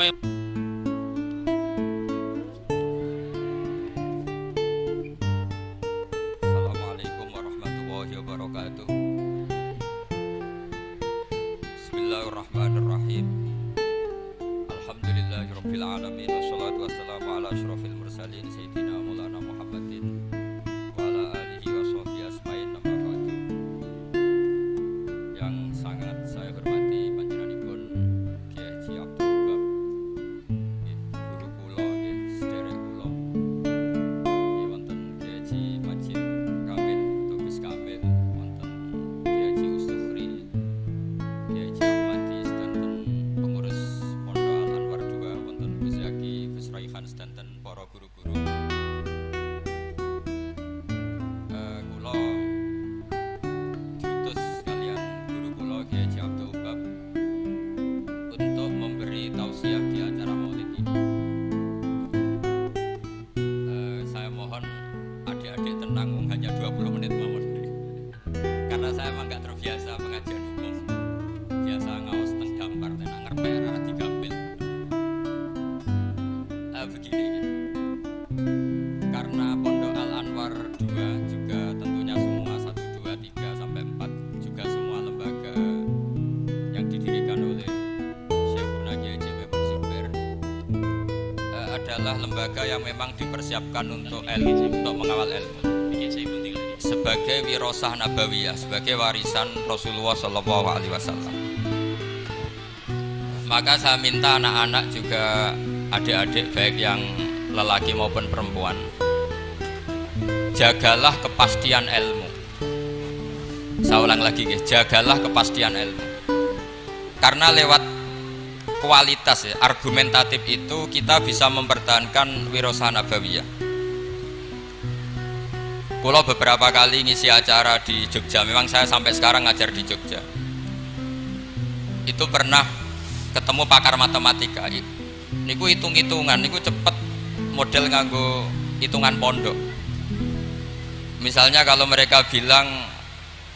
Assalamualaikum warahmatullahi wabarakatuh. Bismillahirrahmanirrahim. Alhamdulillahirabbil alamin wassalatu wassalamu ala asyrofil mursalin sayyidina Maulana Muhammadin wa ala alihi wa sahbihi asma'in nama ba'du. Yang sangat saya hormati panjenenganipun Kiai Haji Abdul Wahab, guru kula nggih, sederek kula. Nggih wonten Kiai Haji Majid Kamil, Gus Kamil, wonten Kiai Haji Ustufri, Kiai Haji Ahmadi sedanten pengurus Pondok Al Anwar II, wonten Gus Zaki, Gus Raihan sedanten para guru-guru. Kula diutus kalian guru kula Kiai Haji Abdul Wahab untuk memberi tausiah di acara Maulid ini. Saya mohon adik-adik tenang, hanya 20 menit mawon. Karena saya memang gak terbiasa pengajian hukum. Biasa ngaos teng dampar tenan ngerpek ora digambil. Begini. Karena Pondok Al Anwar 2 juga tentunya semua 1, 2, 3 sampai 4 juga semua lembaga yang didirikan oleh Syekhuna Kiai Haji Maimun Zubair adalah lembaga yang memang dipersiapkan untuk ilmu, untuk mengawal ilmu sebagai wirasah nabawiyah, sebagai warisan Rasulullah Shallallahu Alaihi Wasallam. Maka saya minta anak-anak juga, adik-adik baik yang lelaki maupun perempuan, jagalah kepastian ilmu. Saya ulang lagi, jagalah kepastian ilmu. Karena lewat kualitas ya, argumentatif itu kita bisa mempertahankan wirasah nabawiyah. Kulo beberapa kali ngisi acara di Jogja, memang saya sampai sekarang ngajar di Jogja. Itu pernah ketemu pakar matematika. Niku hitung-hitungan, niku cepet model nganggo hitungan pondok. Misalnya kalau mereka bilang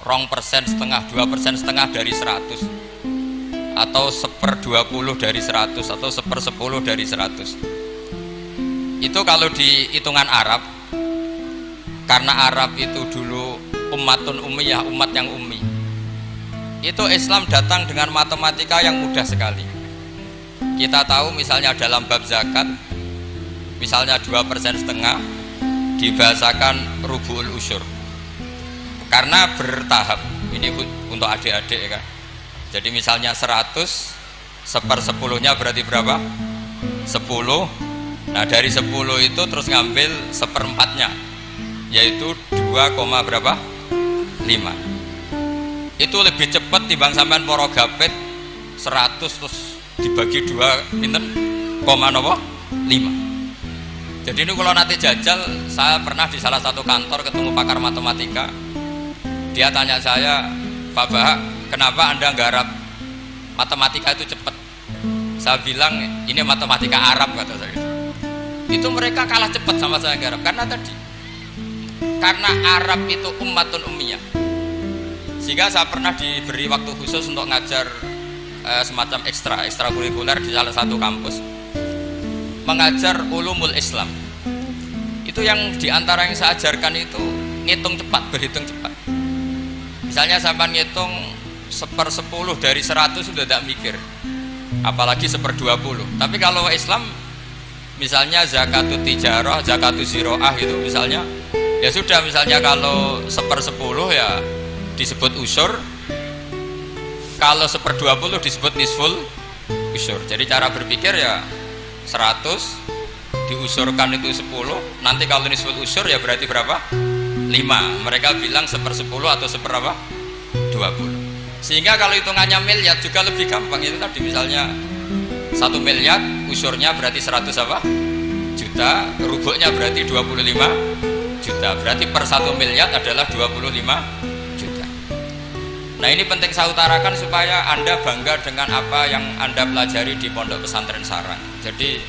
2,5%, 2,5% dari 100, atau 1/20 dari 100, atau 1/10 dari 100. Itu kalau di hitungan Arab, karena Arab itu dulu ummatun ummiyah, umat yang ummi, itu Islam datang dengan matematika yang mudah sekali. Kita tahu misalnya dalam bab zakat, misalnya 2,5% dibahasakan rubu'ul usyur, karena bertahap. Ini untuk adik-adik ya kan. Jadi misalnya 100, 1/10-nya berarti berapa? 10. Nah dari 10 itu terus ngambil 1/4-nya, yaitu 2, 5. Itu lebih cepat timbang sampean poro gapit 100 terus dibagi 2 pinten, 5. Jadi ini kalau nanti jajal, saya pernah di salah satu kantor ketemu pakar matematika. Dia tanya saya, Pak Bahak, kenapa Anda nggarap matematika itu cepat? Saya bilang, ini matematika Arab, kata saya. Itu mereka kalah cepat sama saya nggarap, karena Arab itu ummatun ummiyah. Sehingga saya pernah diberi waktu khusus untuk ngajar semacam ekstrakurikuler di salah satu kampus, mengajar ulumul Islam. Itu yang diantara yang saya ajarkan itu ngitung cepat, berhitung cepat. Misalnya sampai ngitung 1/10 dari 100 sudah tidak mikir, apalagi 1/20. Tapi kalau Islam, misalnya zakatut tijarah, zakatut ziroah itu misalnya, ya sudah, misalnya kalau 1/10 ya disebut usyur, kalau 1/20 disebut nisful usyur. Jadi cara berpikir ya 100 diusurkan itu 10, nanti kalau nisful usyur ya berarti berapa? 5. Mereka bilang 1/10 atau 1/20. Sehingga kalau hitungannya miliar juga lebih gampang. Itu tadi misalnya 1 miliar usurnya berarti 100 juta, rubuknya berarti 25 juta, berarti per 1 miliar adalah 25 juta. Nah ini penting saya utarakan supaya Anda bangga dengan apa yang Anda pelajari di Pondok Pesantren Sarang. Jadi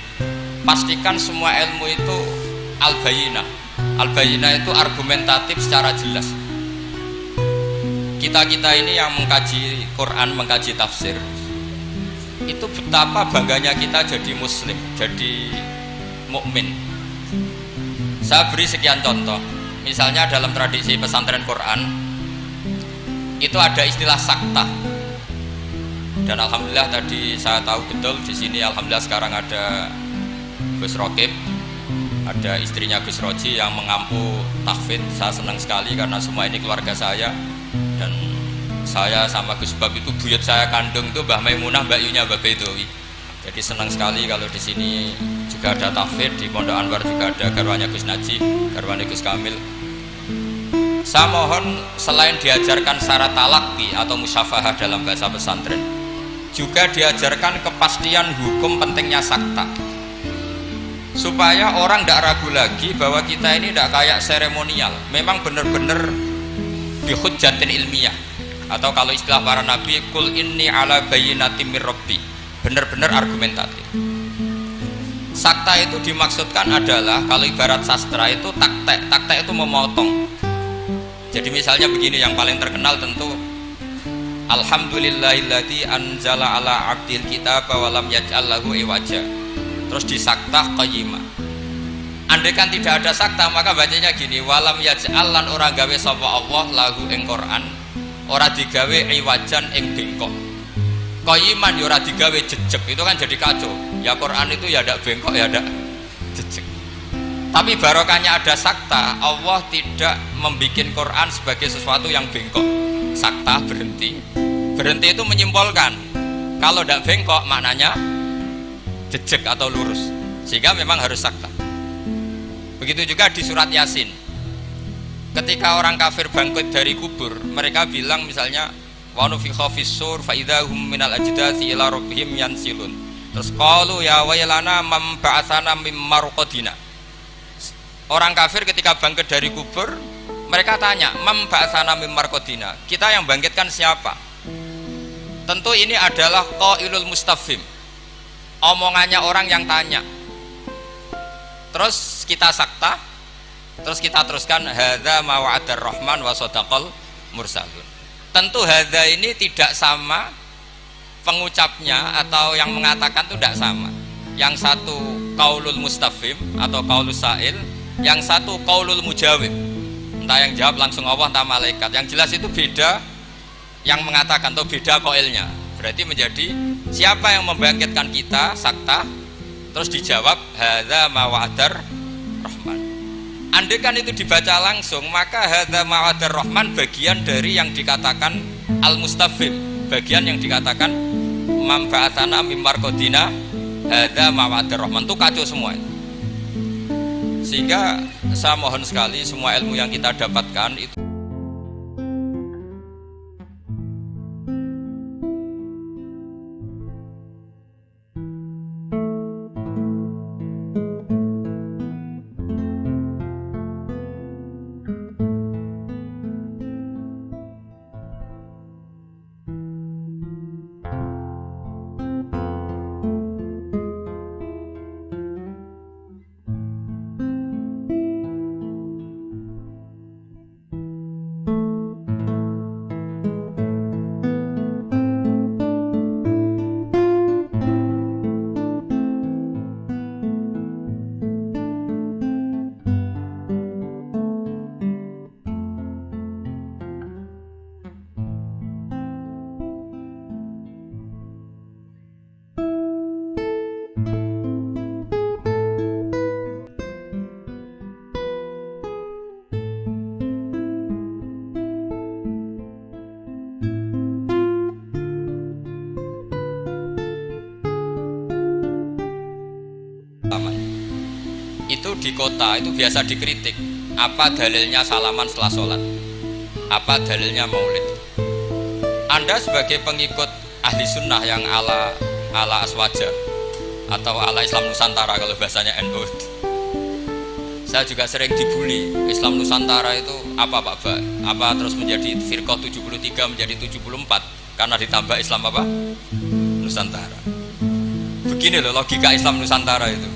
pastikan semua ilmu itu al-bayyinah. Al-bayyinah itu argumentatif secara jelas. Kita ini yang mengkaji Quran, mengkaji tafsir, itu betapa bangganya kita jadi muslim, jadi mukmin. Saya beri sekian contoh. Misalnya dalam tradisi pesantren Quran itu ada istilah sakta. Dan alhamdulillah tadi saya tahu betul di sini alhamdulillah sekarang ada Gus Rokib, ada istrinya Gus Roji yang mengampu tahfidz. Saya senang sekali karena semua ini keluarga saya, dan saya sama Gus Bab itu buyut saya kandung itu Mbah Maimunah, Mbak Yunya, Mbak Bedowi. Jadi senang sekali kalau di sini juga ada tahfidz, di Pondok Anwar juga ada garwanya Gus Najib, garwanya Gus Kamil. Saya mohon selain diajarkan syarat talaqi atau musyafahah dalam bahasa pesantren, juga diajarkan kepastian hukum pentingnya sakta, supaya orang tidak ragu lagi bahwa kita ini tidak kayak seremonial, memang benar-benar bihujjatin ilmiah, atau kalau istilah para nabi, kul inni ala bayyinatin mir rabbi, benar-benar argumentatif. Sakta itu dimaksudkan adalah kalau ibarat sastra itu taktek itu memotong. Jadi misalnya begini, yang paling terkenal tentu alhamdulillahilladzi anzala ala abdil kitaba wa lam yaj'al lahu iwaja. Terus disaktah qayyimah. Andai kan tidak ada sakta maka bacanya gini, walam yaj'al lan ora gawe sapa Allah lahu ing Quran, ora digawe iwajan ing bengkok. Qayyiman ya ora digawe jejeg, itu kan jadi kacau. Ya Quran itu ya ndak bengkok ya ndak jejeg. Tapi barokahnya ada sakta, Allah tidak membuat Quran sebagai sesuatu yang bengkok. Sakta berhenti. Berhenti itu menyimpulkan kalau ndak bengkok maknanya jejeg atau lurus, sehingga memang harus sakta. Begitu juga di surat Yasin, ketika orang kafir bangkit dari kubur, mereka bilang misalnya wa nufikha fis-sur fa idza hum minal ajdathi ila rabbihim yansilun. Terus qalu ya waylana man ba'atsana mim marqadina. Orang kafir ketika bangkit dari kubur, mereka tanya, man ba'atsana mim marqadina, kita yang bangkitkan siapa? Tentu ini adalah qailul mustafhim, omongannya orang yang tanya. Terus kita sakta, terus kita teruskan hadza ma wa'adar rahman wa sadaqal mursalun. Tentu hadza ini tidak sama pengucapnya atau yang mengatakan itu tidak sama. Yang satu qaulul mustafhim atau qaulus sa'il, yang satu qaulul mujawib, entah yang jawab langsung Allah entah malaikat. Yang jelas itu beda yang mengatakan atau beda qailnya. Berarti menjadi siapa yang membangkitkan kita sakta, terus dijawab hadza ma wa'adar rahman. Andai kan itu dibaca langsung, maka hadza ma wa'adar rahman bagian dari yang dikatakan al mustafhim, bagian yang dikatakan man ba'atsana mim marqadina hadza ma wa'adar rahman, itu kacau semua. Sehingga saya mohon sekali semua ilmu yang kita dapatkan itu itu di kota itu biasa dikritik, apa dalilnya salaman setelah sholat, apa dalilnya maulid. Anda sebagai pengikut ahli sunnah yang ala aswaja atau ala Islam Nusantara kalau bahasanya NU, saya juga sering dibully Islam Nusantara itu apa Pak Ba? Apa terus menjadi firqah 73 menjadi 74 karena ditambah Islam apa? Nusantara. Begini loh logika Islam Nusantara itu.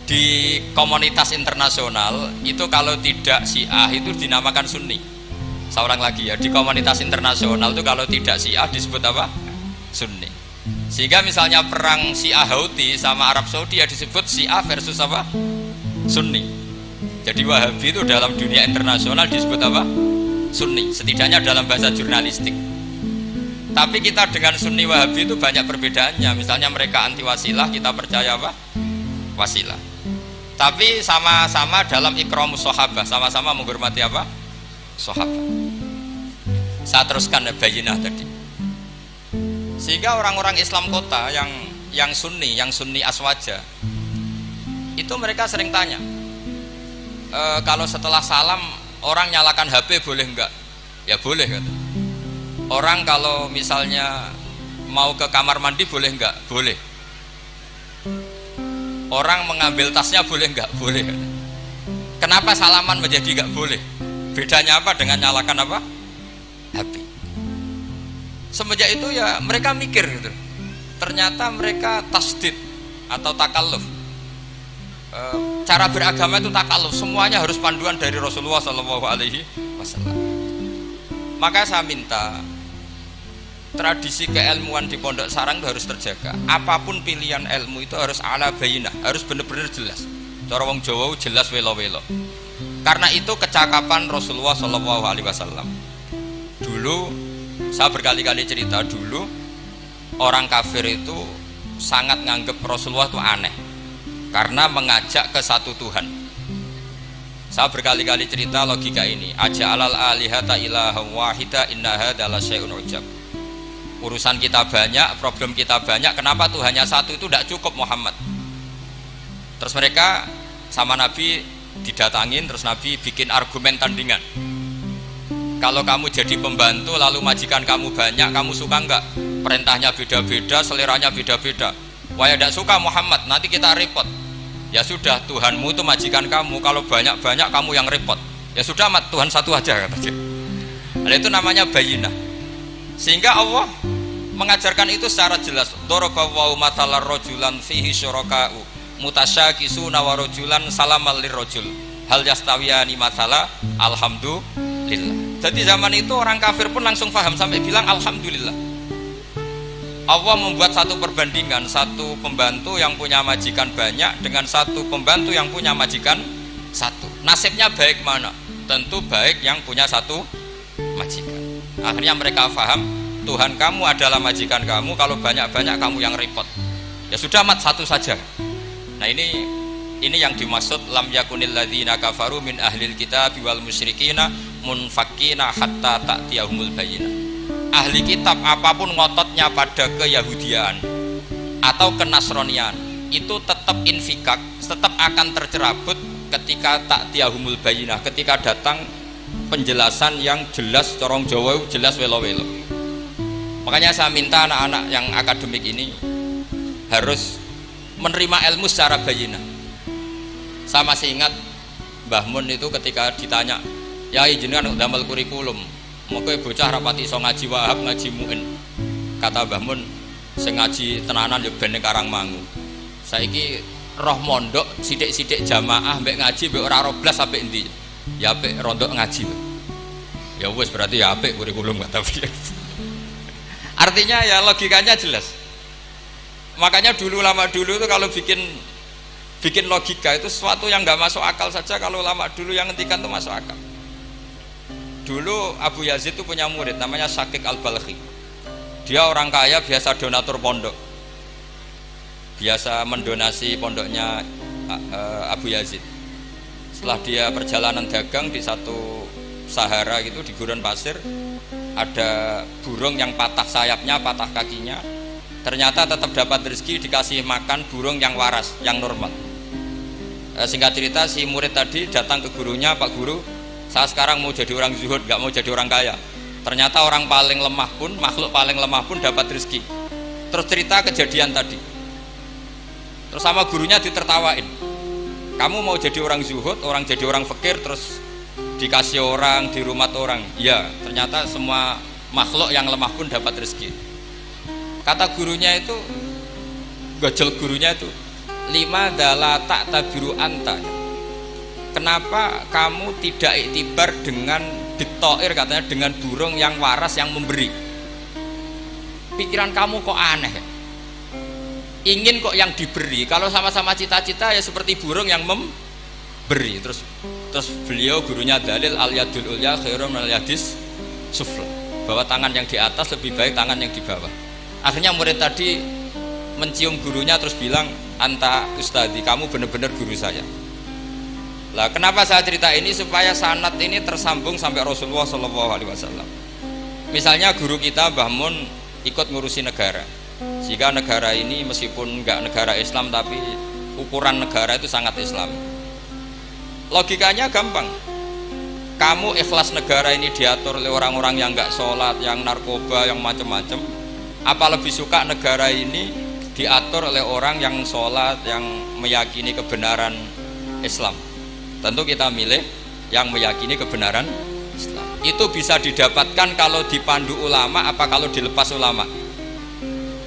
Di komunitas internasional itu kalau tidak Syiah itu dinamakan Sunni. Seorang lagi ya, di komunitas internasional itu kalau tidak Syiah disebut apa? Sunni. Sehingga misalnya perang Syiah Houthi sama Arab Saudi ya disebut Syiah versus apa? Sunni. Jadi Wahabi itu dalam dunia internasional disebut apa? Sunni, setidaknya dalam bahasa jurnalistik. Tapi kita dengan Sunni Wahabi itu banyak perbedaannya. Misalnya mereka anti wasilah, kita percaya apa? Wasilah. Tapi sama-sama dalam ikramus sahabah, sama-sama menghormati apa? Sahabat. Saya teruskan bayinah tadi. Sehingga orang-orang Islam kota yang Sunni Aswaja itu mereka sering tanya, kalau setelah salam orang nyalakan HP boleh enggak? Ya boleh kata. Orang kalau misalnya mau ke kamar mandi boleh enggak? Boleh. Orang mengambil tasnya boleh enggak? Boleh. Kenapa salaman menjadi enggak boleh? Bedanya apa dengan nyalakan apa? HP. Semenjak itu ya mereka mikir gitu. Ternyata mereka tasdid atau takalluf. Cara beragama itu takalluf, semuanya harus panduan dari Rasulullah SAW. Maka saya minta tradisi keilmuan di Pondok Sarang itu harus terjaga. Apapun pilihan ilmu itu harus ala bayinah, harus benar-benar jelas. Cara wong Jawa jelas welo-welo. Karena itu kecakapan Rasulullah SAW. Dulu saya berkali-kali cerita, dulu orang kafir itu sangat nganggep Rasulullah itu aneh karena mengajak ke satu Tuhan. Saya berkali-kali cerita logika ini. Aja'alal alihata ilaha wahida inna hadza la syai'un ujab. Urusan kita banyak, problem kita banyak, kenapa Tuhannya satu itu tidak cukup Muhammad? Terus mereka sama Nabi didatangin, terus Nabi bikin argumen tandingan. Kalau kamu jadi pembantu lalu majikan kamu banyak, kamu suka enggak? Perintahnya beda-beda, seleranya beda-beda. Wah ya tidak suka Muhammad, nanti kita repot. Ya sudah, Tuhanmu itu majikan kamu, kalau banyak-banyak kamu yang repot. Ya sudah, mat Tuhan satu aja katanya. Nah, itu namanya bayinah. Sehingga Allah mengajarkan itu secara jelas. Daraballahu mathalan rajulan fihi syuraka'u mutasyakisuna wa rajulan salamal lirrajul hal yastawiyani mathala alhamdulillah. Jadi zaman itu orang kafir pun langsung paham sampai bilang alhamdulillah. Allah membuat satu perbandingan, satu pembantu yang punya majikan banyak dengan satu pembantu yang punya majikan satu. Nasibnya baik mana? Tentu baik yang punya satu majikan. Akhirnya mereka paham, Tuhan kamu adalah majikan kamu, kalau banyak-banyak kamu yang repot. Ya sudah, mat satu saja. Nah ini yang dimaksud lam yakunil ladzina kafaru min ahlil kitab wal musyrikina munfakkina hatta ta'tiyahumul bayyinah. Ahli kitab apapun ngototnya pada keyahudian atau kenasronian itu tetap infikak, tetap akan tercerabut ketika ta'tiyahumul bayyinah, ketika datang penjelasan yang jelas, corong Jawa jelas welo-welo. Makanya saya minta anak-anak yang akademik ini harus menerima ilmu secara bayinah. Saya masih ingat Mbah Mun itu ketika ditanya, ya jenengan damel kurikulum, moko bocah rapati iso ngaji Wahab, ngaji Muin. Kata Mbah Mun, sing ngaji tenanan ya ben Karangmangu. Saiki roh mondok sithik-sithik jamaah mbek ngaji mbek ora ro blas sampai endi. Ya apik rondok ngaji. Ya wis berarti ya apik kurikulum kata dia. Artinya ya logikanya jelas. Makanya lama dulu itu kalau bikin logika itu sesuatu yang nggak masuk akal saja, kalau lama dulu yang ngendikan itu masuk akal. Dulu Abu Yazid itu punya murid namanya Syakik Al-Balkhi. Dia orang kaya, biasa donatur pondok, biasa mendonasi pondoknya Abu Yazid. Setelah dia perjalanan dagang di satu Sahara gitu, di gurun pasir, ada burung yang patah sayapnya, patah kakinya. Ternyata tetap dapat rezeki, dikasih makan burung yang waras, yang normal. Singkat cerita, si murid tadi datang ke gurunya, Pak Guru, saya sekarang mau jadi orang zuhud, gak mau jadi orang kaya. Ternyata orang paling lemah pun, makhluk paling lemah pun dapat rezeki. Terus cerita kejadian tadi. Terus sama gurunya ditertawain. Kamu mau jadi orang zuhud, orang jadi orang fakir, terus dikasih orang, di rumah orang. Ya, ternyata semua makhluk yang lemah pun dapat rezeki. Kata gurunya itu, gojol gurunya itu, lima dala tak tabiru anta. Kenapa kamu tidak iktibar dengan bitoir, katanya dengan burung yang waras yang memberi? Pikiran kamu kok aneh? ingin kok yang diberi. Kalau sama-sama cita-cita ya seperti burung yang memberi. Terus beliau gurunya dalil al yadul ulya khairum al yadis sufla, bahwa tangan yang di atas lebih baik tangan yang di bawah. Akhirnya murid tadi mencium gurunya terus bilang, anta ustadi, kamu benar-benar guru saya. Lah kenapa saya cerita ini? Supaya sanad ini tersambung sampai Rasulullah SAW. Misalnya guru kita Mbah Mun ikut ngurusi negara, jika negara ini meskipun enggak negara Islam tapi ukuran negara itu sangat Islam. Logikanya gampang, kamu ikhlas negara ini diatur oleh orang-orang yang enggak sholat, yang narkoba, yang macam-macam, apa lebih suka negara ini diatur oleh orang yang sholat, yang meyakini kebenaran Islam? Tentu kita milih yang meyakini kebenaran Islam. Itu bisa didapatkan kalau dipandu ulama apa kalau dilepas ulama?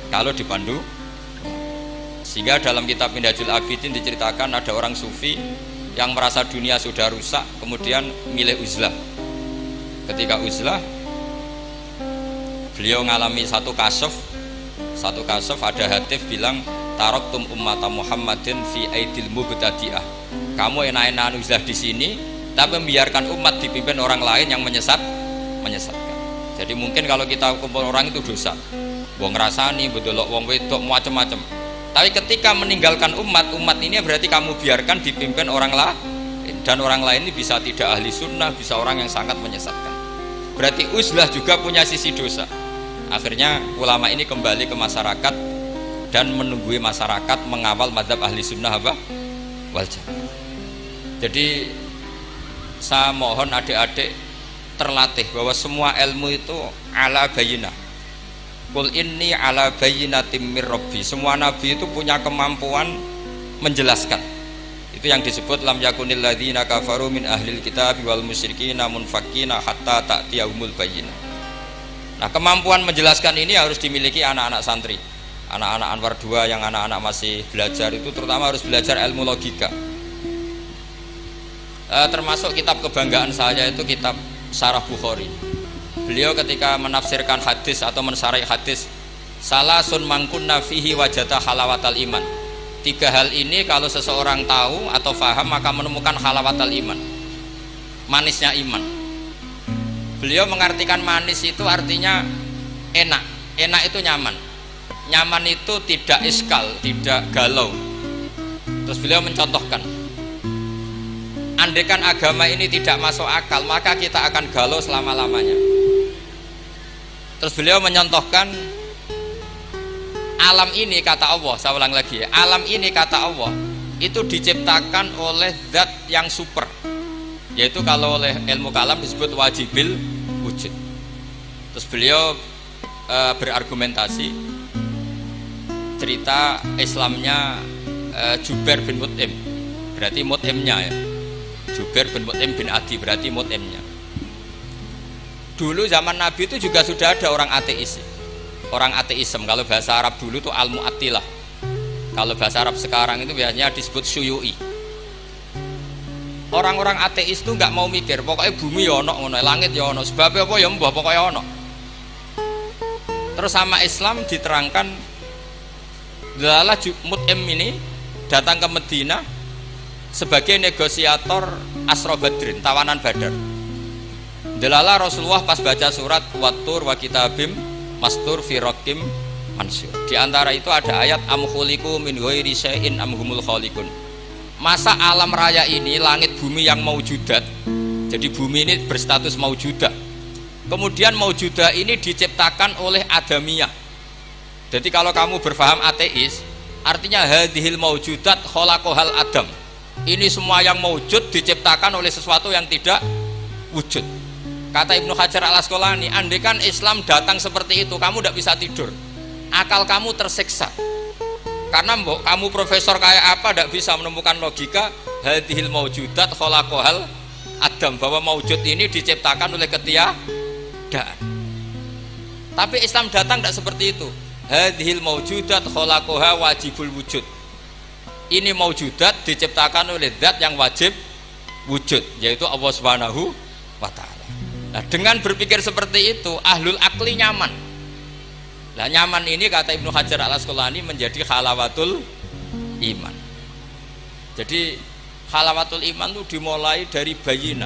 Kalau dipandu. Sehingga dalam kitab Minhajul Abidin diceritakan ada orang sufi yang merasa dunia sudah rusak, kemudian milih uzlah. Ketika uzlah, beliau mengalami satu kasaf ada hatif bilang, taraktum ummata Muhammadin fi aidil mubtadi'ah. Kamu enak-enakan uzlah di sini, tapi membiarkan umat dipimpin orang lain yang menyesatkan. Jadi mungkin kalau kita kumpul orang itu dosa, wong ngrasani, bedolok wong wedok macam-macam. Tapi ketika meninggalkan umat ini berarti kamu biarkan dipimpin orang lain, dan orang lain ini bisa tidak ahli sunnah, bisa orang yang sangat menyesatkan. Berarti uzlah juga punya sisi dosa. Akhirnya ulama ini kembali ke masyarakat dan menunggui masyarakat mengawal mazhab ahli sunnah wal jamaah. Jadi saya mohon adik-adik terlatih bahwa semua ilmu itu ala bayyinah. Qul inni ala bayyinatin mir rabbi. Semua nabi itu punya kemampuan menjelaskan. Itu yang disebut lam yakunil ladzina kafaru min ahlil kitab wal musyrikina munfakkina hatta ta'tiyahumul bayyinah. Nah, kemampuan menjelaskan ini harus dimiliki anak-anak santri. Anak-anak Anwar 2 yang anak-anak masih belajar itu terutama harus belajar ilmu logika. Termasuk kitab kebanggaan saya itu kitab Syarah Bukhari. Beliau ketika menafsirkan hadis atau mensyarah hadis, salasun mangkunna fihi wajata halawatal iman. 3 hal ini kalau seseorang tahu atau faham maka menemukan halawatal iman, manisnya iman. Beliau mengartikan manis itu artinya enak. Enak itu nyaman. Nyaman itu tidak iskal, tidak galau. Terus beliau mencontohkan, andaikan agama ini tidak masuk akal, maka kita akan galau selama-lamanya. Terus beliau menyontohkan, alam ini kata Allah, saya ulang lagi ya, alam ini kata Allah itu diciptakan oleh zat yang super, yaitu kalau oleh ilmu kalam disebut wajibil wujud. Terus beliau berargumentasi cerita Islamnya Jubair bin Mut'im, berarti Mut'imnya ya, Jubair bin Mut'im bin Adi berarti Mut'imnya. Dulu zaman Nabi itu juga sudah ada orang ateis, orang ateisme. Kalau bahasa Arab dulu itu al-mu'attilah, kalau bahasa Arab sekarang itu biasanya disebut syuyu'i. Orang-orang ateis itu nggak mau mikir, pokoknya bumi ya ono, langit ya ono, sebabnya apa ya mbah pokoknya ono. Terus sama Islam diterangkan, Dalalah Mut'im ini datang ke Medina sebagai negosiator Asra Badrin, tawanan Badar. Dalalah Rasulullah pas baca surat Wattur wa kitabim mastur fi raqim mansur. Di antara itu ada ayat am khuliqu min ghairi syai'in am humul khaliqun. Masa alam raya ini langit bumi yang maujudat, jadi bumi ini berstatus maujudah, kemudian maujudah ini diciptakan oleh adamiyah. Jadi kalau kamu berfaham ateis, artinya hadhil maujudat khalaqahal adam, ini semua yang maujud diciptakan oleh sesuatu yang tidak wujud. Kata Ibnu Hajar al Asqalani, andaikan Islam datang seperti itu, kamu tidak bisa tidur, akal kamu tersiksa. Karena kamu profesor kayak apa tidak bisa menemukan logika hadhil maujudat khalaqahal adam, bahwa maujud ini diciptakan oleh ketiadaan. Tapi Islam datang tidak seperti itu. Hadhil maujudat khalaqaha wajibul wujud, ini maujudat diciptakan oleh zat yang wajib wujud, yaitu Allah Subhanahu wa ta'ala. Nah, dengan berpikir seperti itu ahlul akli nyaman. Lah nyaman ini kata Ibnu Hajar Al Asqalani menjadi halawatul iman. Jadi halawatul iman itu dimulai dari bayina,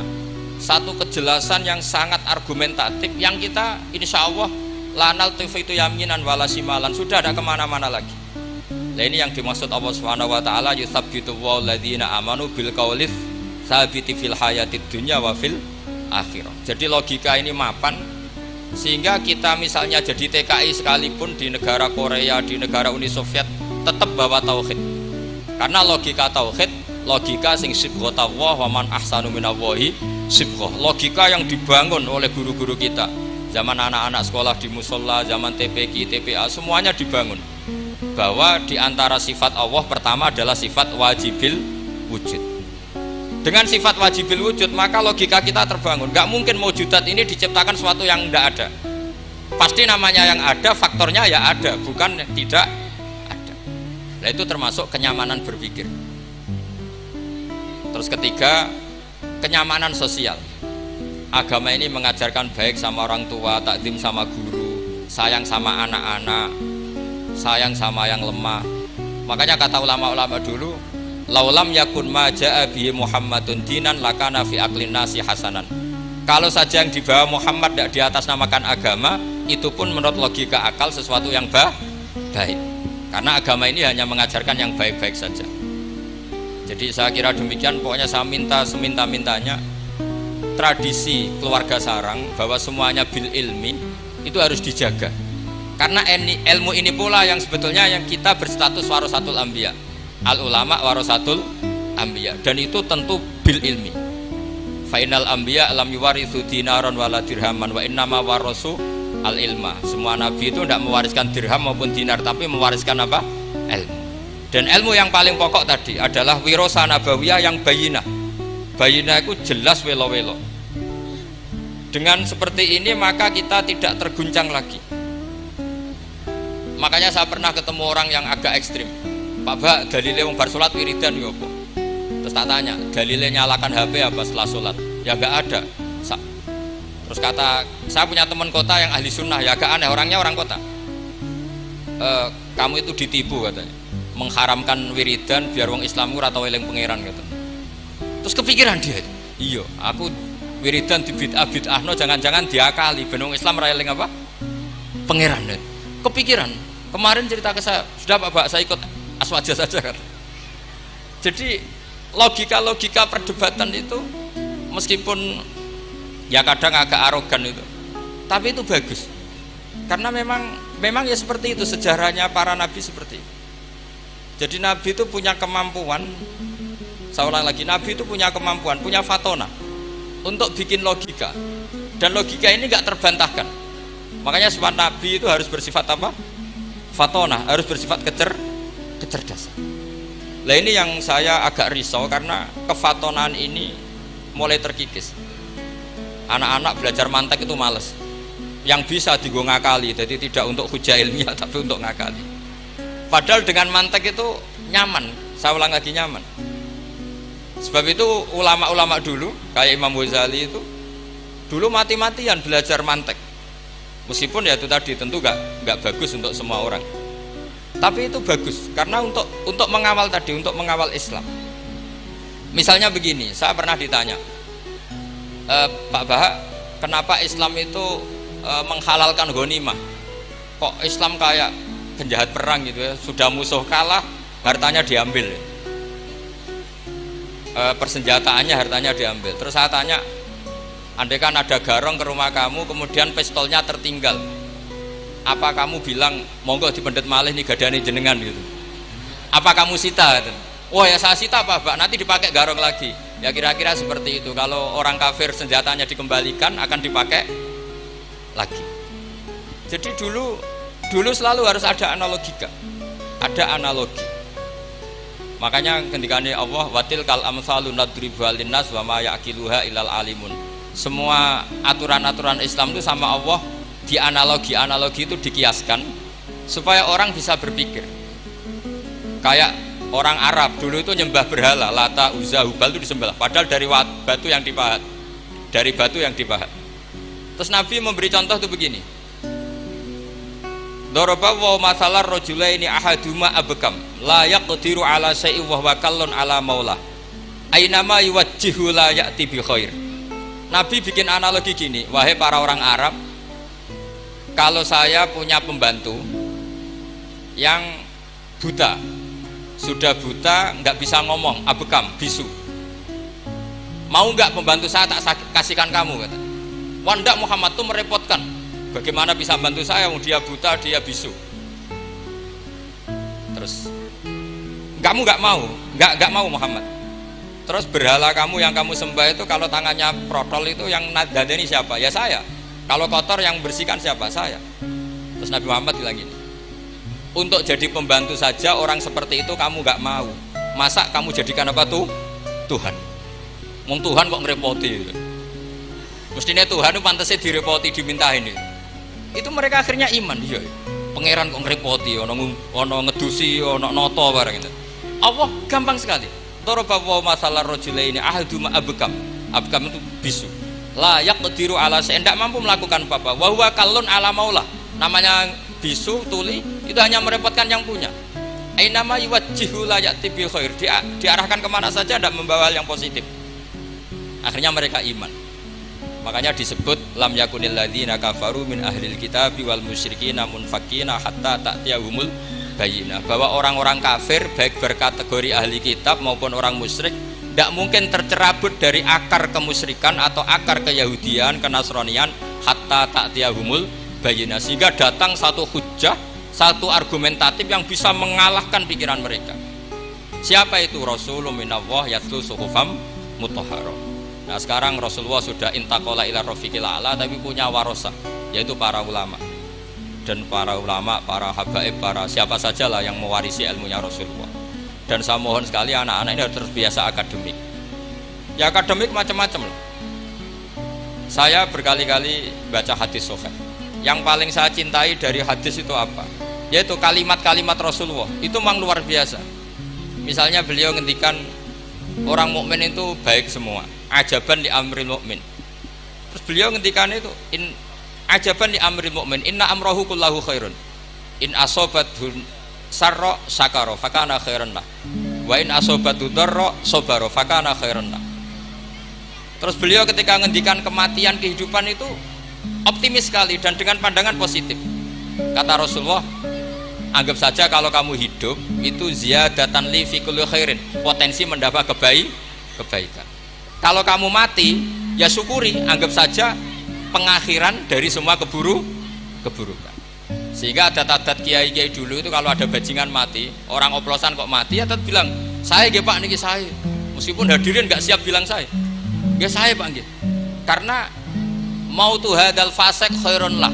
satu kejelasan yang sangat argumentatif yang kita insya Allah lanal itu yaminan walasimalan sudah ada kemana-mana lagi. Nah ini yang dimaksud Allah Subhanahu Wa Taala yusabbitu walladzina amanu bil qaulits tsabiti fil hayatid dunya wa fil akhirah. Jadi logika ini mapan sehingga kita misalnya jadi TKI sekalipun di negara Korea, di negara Uni Soviet tetap bawa tauhid. Karena logika tauhid, logika sing sibghatullah wa man ahsanu minallahi sibghah. Logika yang dibangun oleh guru-guru kita. Zaman anak-anak sekolah di musola, zaman TPQ, TPA semuanya dibangun. Bahwa di antara sifat Allah pertama adalah sifat wajibil wujud. Dengan sifat wajibil wujud maka logika kita terbangun. Gak mungkin mewujudat ini diciptakan sesuatu yang tidak ada. Pasti namanya yang ada, faktornya ya ada, bukan tidak ada. Nah itu termasuk kenyamanan berpikir. Terus ketiga, kenyamanan sosial. Agama ini mengajarkan baik sama orang tua, takdim sama guru, sayang sama anak-anak, sayang sama yang lemah. Makanya kata ulama-ulama dulu, laulam yakun ma jaa bihi Muhammadun dinan lakana fi aqlin nasi hasanan. Kalau saja yang dibawa Muhammad tidak di atas namakan agama, itu pun menurut logika akal sesuatu yang baik. Karena agama ini hanya mengajarkan yang baik-baik saja. Jadi saya kira demikian. Pokoknya saya minta seminta-mintanya tradisi keluarga sarang bahwa semuanya bil ilmi itu harus dijaga. Karena ilmu ini pula yang sebetulnya yang kita berstatus warasatul anbiya. Al ulama warasatul anbiya, dan itu tentu bil ilmi. Fainal anbiya lam yuwarithu dinaron wala dirhaman wa innama warasu al ilma. Semua nabi itu tidak mewariskan dirham maupun dinar, tapi mewariskan apa? Ilmu. Dan ilmu yang paling pokok tadi adalah wirasa nabawiyah yang bayinah. Bayinah itu jelas welo-welo. Dengan seperti ini maka kita tidak terguncang lagi. Makanya saya pernah ketemu orang yang agak ekstrim. Pak Bak, dalilnya wong bar sholat wiridan ya apa? Terus tak tanya, dalilnya nyalakan HP apa setelah sholat? Ya gak ada. Terus kata, saya punya teman kota yang ahli sunnah, ya agak aneh, orangnya orang kota. Kamu itu ditipu katanya, mengharamkan wiridan biar wong Islam ora tau eling pangeran gitu. Terus kepikiran dia, iya, aku wiridan di bid'ah-bid'ahno jangan-jangan diakali ben wong Islam ora eling apa? Pangeran. Kepikiran. Kemarin cerita ke saya, sudah Pak Bak, saya ikut aswaja saja kan. Jadi logika-logika perdebatan itu meskipun ya kadang agak arogan itu, tapi itu bagus karena memang ya seperti itu sejarahnya para nabi seperti itu. Jadi nabi itu punya kemampuan, saya ulang lagi, nabi itu punya kemampuan, punya fatona untuk bikin logika, dan logika ini gak terbantahkan. Makanya sifat nabi itu harus bersifat apa? Fatona, harus bersifat kecerdasan. Nah ini yang saya agak risau karena kefatonaan ini mulai terkikis. Anak-anak belajar mantek itu males. Yang bisa digo ngakali, jadi tidak untuk hujah ilmiah tapi untuk ngakali. Padahal dengan mantek itu nyaman. Saya ulang lagi, nyaman. Sebab itu ulama-ulama dulu kayak Imam Ghazali itu dulu mati-matian belajar mantek. Meskipun ya itu tadi tentu gak bagus untuk semua orang. Tapi itu bagus karena untuk mengawal tadi, untuk mengawal Islam. Misalnya begini, saya pernah ditanya, Pak Bahak, kenapa Islam itu menghalalkan ghanimah? Kok Islam kayak penjahat perang gitu ya, sudah musuh kalah, hartanya diambil. Persenjataannya, hartanya diambil. Terus saya tanya, andai kan ada garong ke rumah kamu, kemudian pistolnya tertinggal, apa kamu bilang monggo dipendet malih nih gadane jenengan gitu? Apa kamu sita? Oh ya saya sita Pak, nanti dipakai garong lagi. Ya kira-kira seperti itu. Kalau orang kafir senjatanya dikembalikan akan dipakai lagi. Jadi dulu selalu harus ada analogika, ada analogi. Makanya ketika Allah watil kal amsalu nadribu linnas wa ma yaqiluha ilal alimun. Semua aturan-aturan Islam itu sama Allah di analogi itu dikiaskan supaya orang bisa berpikir. Kayak orang Arab dulu itu nyembah berhala, Lata, Uzza, Hubal itu disembah, padahal dari batu yang dipahat. Terus Nabi memberi contoh itu begini. Daraba wa masalar rajulaini ahaduma abkam la yaqdiru ala syai'in wa huwa kallun ala maulah. Ainama yuwajjihu la ya'ti bi khair. Nabi bikin analogi gini, wahai para orang Arab, kalau saya punya pembantu yang buta, sudah buta, nggak bisa ngomong, abekam, bisu, mau nggak pembantu saya tak kasihkan kamu? Kata. Wah ndak, Muhammad tuh merepotkan. Bagaimana bisa bantu saya? Dia buta, dia bisu. Terus kamu nggak mau Muhammad. Terus berhala kamu yang kamu sembah itu kalau tangannya protol itu yang dadani siapa? Ya saya. Kalau kotor yang bersihkan siapa? Saya. Terus Nabi Muhammad bilang gini, untuk jadi pembantu saja orang seperti itu kamu nggak mau, masa kamu jadikan apa tuh? Tuhan. Wong Tuhan kok ngerepoti gitu. Mestinya Tuhan itu pantasnya direpoti, dimintain itu. Itu mereka akhirnya iman. Iya, pangeran kok ngerepoti, ono ngedusi, ono noto barang itu. Allah gampang sekali. Daraba wa masalar rajulaini ahaduma abkam. Abkam itu bisu. La yaqdiru ala syai'in, tidak mampu melakukan apa-apa. Wa huwa kallun ala maulah. Namanya bisu, tuli, itu hanya merepotkan yang punya. Ainama yuwajjihu la ya'ti bil khair. Diarahkan kemana saja tidak membawa yang positif. Akhirnya mereka iman. Makanya disebut lam yakunil ladzina kafaru min ahlil kitabi wal musyrikina munfakina hatta ta'tiyahumul bayyinah, bahwa orang-orang kafir baik berkategori ahli kitab maupun orang musyrik tidak mungkin tercerabut dari akar kemusyrikan atau akar keyahudian, kenasranian hatta ta'tiyahumul bayyinah, sehingga datang satu hujjah, satu argumentatif yang bisa mengalahkan pikiran mereka. Siapa itu? Rasulun minallah yatlu suhufam mutahharah. Nah sekarang Rasulullah sudah intaqala ila rafiqil a'la, tapi punya warasa, yaitu para ulama. Dan para ulama, para habaib, para siapa sajalah yang mewarisi ilmunya Rasulullah. Dan saya mohon sekali anak-anak ini harus terbiasa akademik. Ya akademik macam-macam loh. Saya berkali-kali baca hadis sahih. Yang paling saya cintai dari hadis itu apa? Yaitu kalimat-kalimat Rasulullah. Itu memang luar biasa. Misalnya beliau ngendikan orang mukmin itu baik semua. Ajaban li amril mukmin. Terus beliau ngendikan itu ajaban li amril mukmin inna amrahu kullahu khairun. In asobathu sarra sakara fakana khairan lah. Wa in asobathu darra sabara fakana khairan lah. Terus beliau ketika ngendikan kematian, kehidupan itu optimis sekali dan dengan pandangan positif. Kata Rasulullah, anggap saja kalau kamu hidup itu ziyadatan li fi kulli khairin, potensi mendapat kebaikan. Kalau kamu mati, ya syukuri, anggap saja pengakhiran dari semua keburukan. Sehingga ada tadat kiai-kiai dulu itu kalau ada bajingan mati, orang oplosan kok mati, ya tetap bilang, saya nggih Pak niki saya. Meskipun hadirin nggak siap bilang saya. Ya saya Pak nggih. Karena mautu hadzal fasik khairun lah.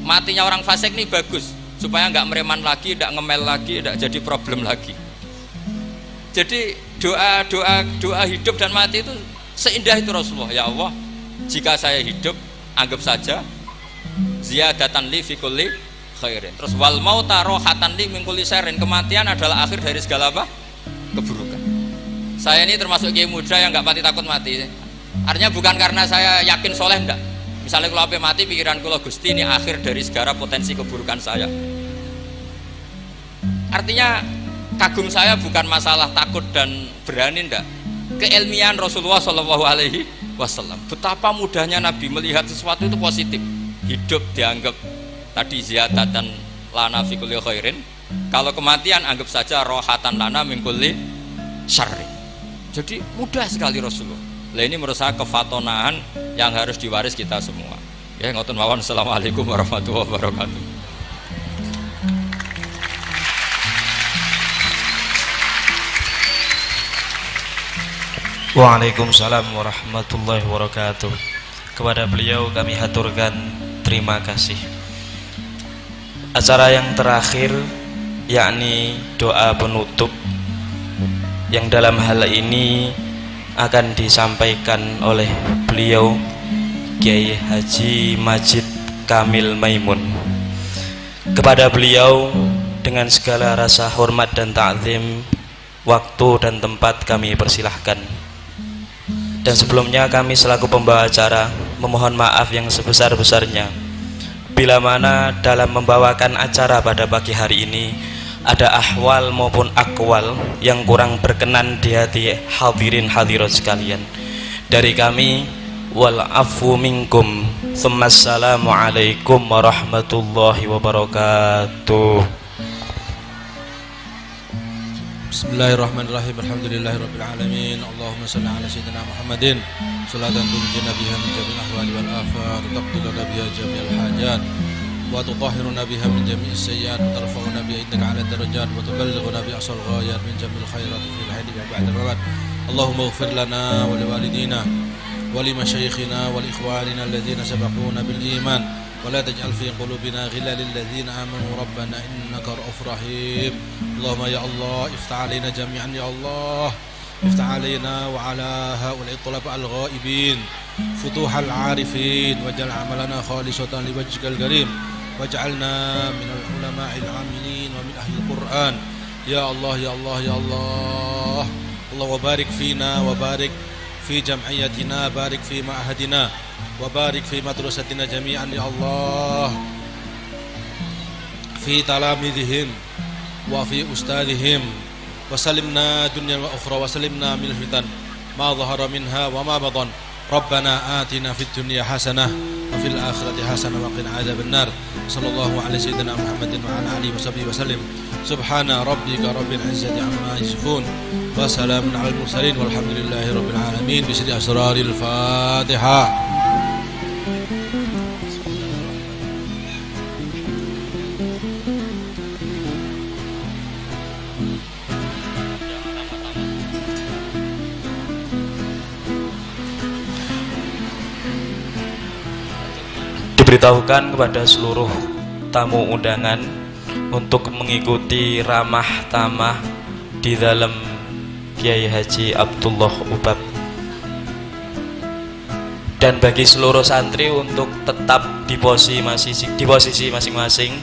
Matinya orang fasik ini bagus, supaya nggak mereman lagi, nggak ngemel lagi, nggak jadi problem lagi. Jadi doa hidup dan mati itu seindah itu Rasulullah. Ya Allah, jika saya hidup anggap saja ziyadatan li fi kulli khairin. Terus wal mauta rohatan li min kulli syarrin, kematian adalah akhir dari segala apa? Keburukan. Saya ini termasuk kiai muda yang nggak pati takut mati. Artinya bukan karena saya yakin soleh, enggak. Misalnya kalau sampai mati pikiran kula Gusti ini akhir dari segala potensi keburukan saya. Artinya kagum saya bukan masalah takut dan berani, enggak. Keilmian Rasulullah Shallallahu Alaihi Wasallam. Betapa mudahnya Nabi melihat sesuatu itu positif. Hidup dianggap tadi ziyadatan lana fi kulli khairin. Kalau kematian anggap saja rohatan lana min kulli syarrin. Jadi mudah sekali Rasulullah. Nah ini menurut saya kefatonaan yang harus diwaris kita semua. Ya ngoten mawon. Assalamualaikum warahmatullahi wabarakatuh. Waalaikumsalam warahmatullahi wabarakatuh. Kepada beliau kami haturkan terima kasih. Acara yang terakhir yakni doa penutup yang dalam hal ini akan disampaikan oleh beliau Kiai Haji Majid Kamil Maimun. Kepada beliau dengan segala rasa hormat dan ta'zim, waktu dan tempat kami persilahkan. Dan sebelumnya kami selaku pembawa acara memohon maaf yang sebesar-besarnya bila mana dalam membawakan acara pada pagi hari ini ada ahwal maupun akwal yang kurang berkenan di hati hadirin hadirat sekalian. Dari kami wal afu minkum. Assalamualaikum warahmatullahi wabarakatuh. Bismillahirrahmanirrahim. Alhamdulillahirabbil alamin. Allahumma shalli ala sayyidina Muhammadin salatan tunjina biha min jami'il ahwali wal afat wa taqdiluna biha jami'al hajat wa tutahhiruna biha min jami'is sayyi'at wa tarfa'una biha indaka 'ala darajat wa tuballighuna bi asal ghayat min jami'il khairat fil hayati wa ba'da al-mamat. Allahumma ighfir lana wa liwalidina wa limashayikhina wa liikhwanina alladhina sabaquna bil iman wa la taj'al fi qulubina ghillan lil ladzina amanu rabbana innaka ra'ufur rahim. Allahumma ya Allah iftah 'alaina jami'an ya Allah. افتح علينا وعلى هؤلاء الطلباء الغائبين فتوح العارفين واجعل عملنا خالصة لوجهك الكريم واجعلنا من العلماء العاملين ومن أهل القرآن يا الله يا الله يا الله. اللهم بارك فينا وبارك في جمعيتنا بارك في معهدنا وبارك في مدرستنا جميعا يا الله في تلاميذهم وفي أستاذهم وسلمنا دنيا وأخرى وسلمنا من الفتن ما ظهر منها وما بطن. ربنا آتنا في الدنيا حسنة وفي الآخرة حسنة وقنا عذاب النار. صلى الله على سيدنا محمد وعلى آله وصحبه وسلم. سبحان ربك رب العزة عما يصفون وسلام على المرسلين والحمد لله رب العالمين. بسر أسرار الفاتحة. Diberitahukan kepada seluruh tamu undangan untuk mengikuti ramah tamah di dalam Kiai Haji Abdullah Ubab, dan bagi seluruh santri untuk tetap di posisi masing-masing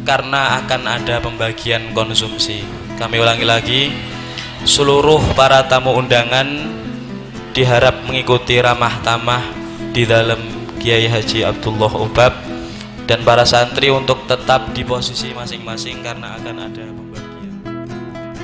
karena akan ada pembagian konsumsi. Kami ulangi lagi, seluruh para tamu undangan diharap mengikuti ramah tamah di dalam Kiai Haji Abdullah Ubab, dan para santri untuk tetap di posisi masing-masing karena akan ada